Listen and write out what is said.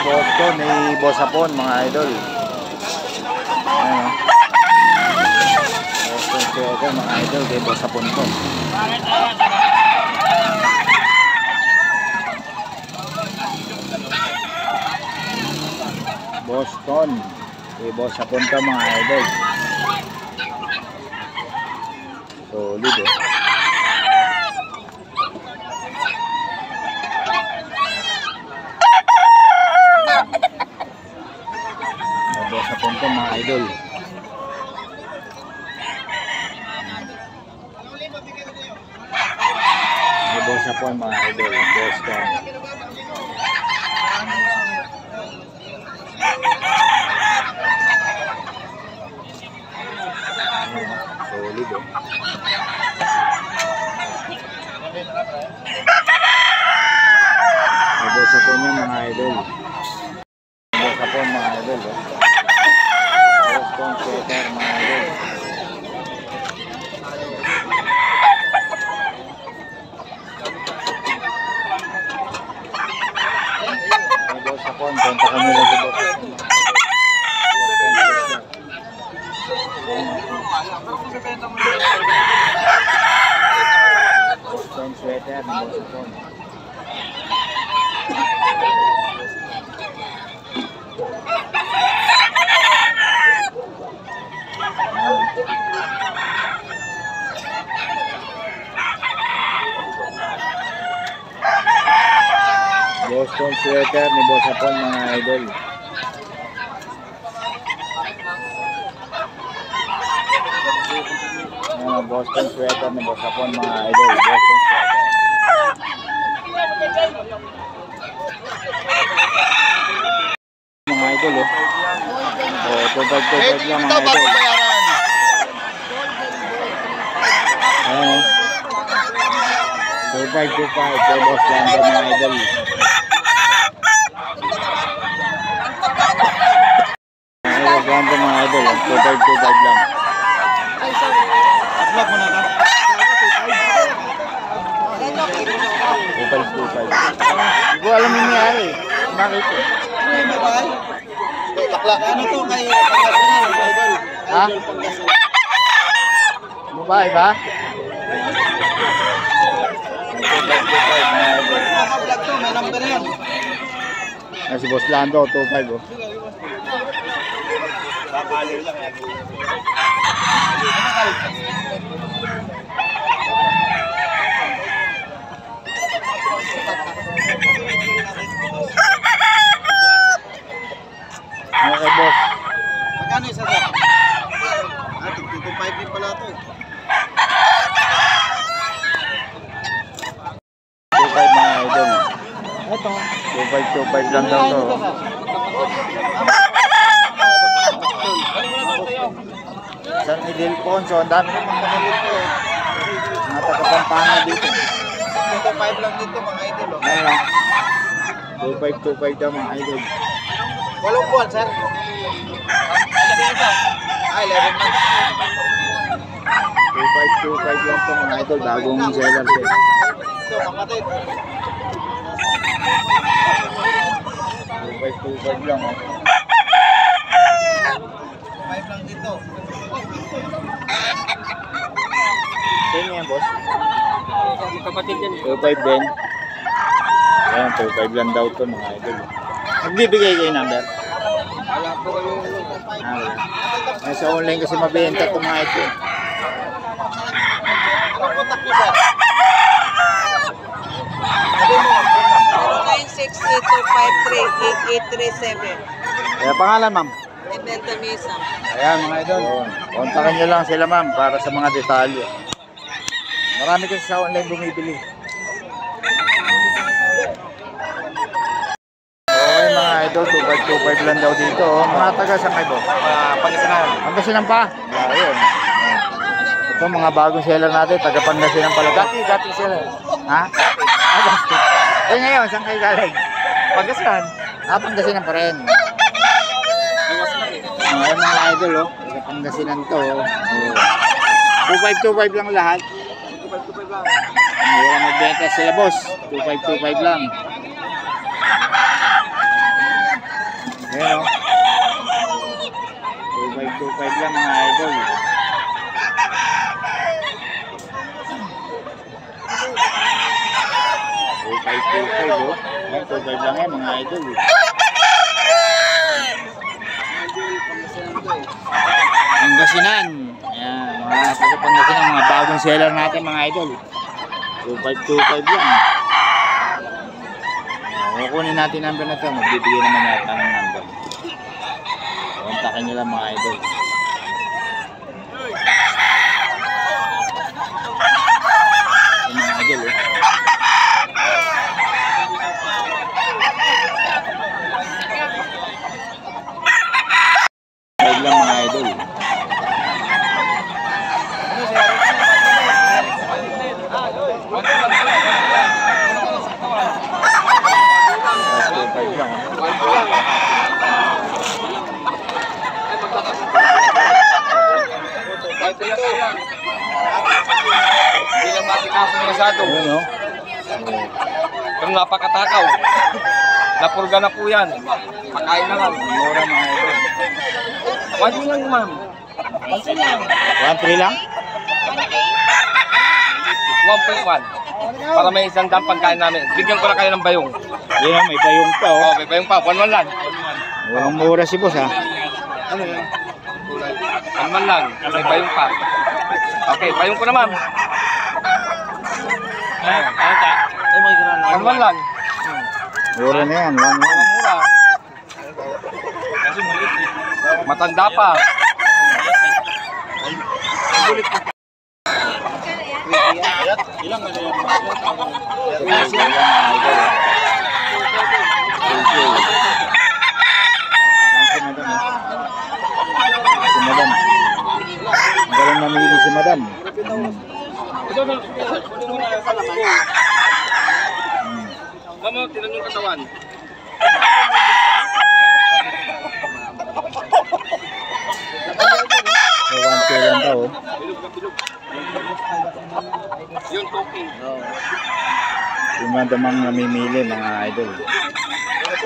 Boston ni Boss Hapon, mga idol. Ayan, Boston sweater, mga idol, kay Boss Hapon ko. Boston kay Boss Hapon ko, mga idol. Solid eh. Boss Hapon ko, mga idol. Boss Hapon, mga idol. Boston. Solid eh. Boss Hapon yan, mga idol. Boss Hapon, mga idol eh. Boston sweater, mga idol. Boss Hapon, kontakan nyo lang si Boss Hapon. Boston sweater ni Boss Hapon. Boston sweater ni Boss Hapon, mga idol. Boston sweater ni Boss Hapon, mga idol. Boston sweater. Mga idol oh. Oh, 2.5 lang, mga idol. Ayan oh. 2.5 kay Boss Lando, mga idol. Boss Lando, mga idol. 2.5 lang. Vlog mo na ka? 2.5. Hindi ko alam yung nangyari. Bakit ito? Ano to kay ha? Babae ba? 2.5 vlog to, may number yan. Si Boss Lando, 2.5 oh. Papaliw lang yan. Okay, boss. Magkano isa sir? 2.5 din pala ito. 2.5, mga idol. Ito. 2.5 lang daw to. San Miguel Ponso, ang dami naman mga dito. Mga taga-Pampanga dito. 2.5 lang dito, mga idol. Ayan. 2.5 daw, mga idol. Walong buwan, sir. 11 months. 2.5 lang to, mga idol. Bagong seller to. Ito, kapatid. 2.5 lang, oh. 5 lang dito. Sino yan, boss? Kapatid yan. 2.5 din. Ayan, 2.5 lang daw to, mga idol. Nagbibigay kayo number? Wala po kayo. Sa online kasi mabenta ito, mga ito. Anong contact nyo, sir? 968-253-8837. Kaya pangalan, ma'am? Imelda Mesa. Ayan, mga idol. Kontakin nyo lang sila, ma'am, para sa mga detalye. Marami kasi sa online bumibili. Okay, mga idol, 2.5 lang daw dito. Mga taga saan kayo? Pangasinan. Pangasinan pa? Ayun. Ito, mga bagong seller natin, taga Pangasinan pala. Dati sila. Ha? Eh ngayon, saan kayo galing? Pangasinan. Pangasinan pa rin. Ayun, mga idol, oh. Taga Pangasinan to. 2.5 lang lahat. 2.5 lang. Mura magbenta sila, boss. 2.5 lang. Ayan o. 2.5 lang mga idol. 2.5 oh. Ayan, 2.5 lang yan mga idol. Pangasinan. Ayan, mga Pangasinan, mga bagong seller natin mga idol. 2.5 lang. Kukunin natin number na ito. Magbibigay naman yata ng number. Kontakin nyo lang mga idol. Yung mga idol eh. Lang mga idol. Hindi lang matikaso masyado. Ayun, oh. Pero napakatakaw. Napurga na po yan. Pakain na lang. Mura mga idol. 1 lang ma'am. 1.3 lang? 1.1. Para may isang dam pagkain namin. Bigyan ko na kayo ng bayong. Yun oh, may bayong pa oh. Oh, may bayong pa. 1.1 lang. Murang mura si boss ha. Ano yan? 1.1 lang. May bayong pa. Okay, bayong ko na ma'am. 1.1 lang. Mura na yan, 1.1. Mura. Matanda pa. Ilang ano yan? Ilang mga idol. Si madam eh. Si madam. Magaling mamili si madam. Mama, tinan yung katawan. So 1K lang daw oh. Yung talking. Si madam ang namimili mga idol.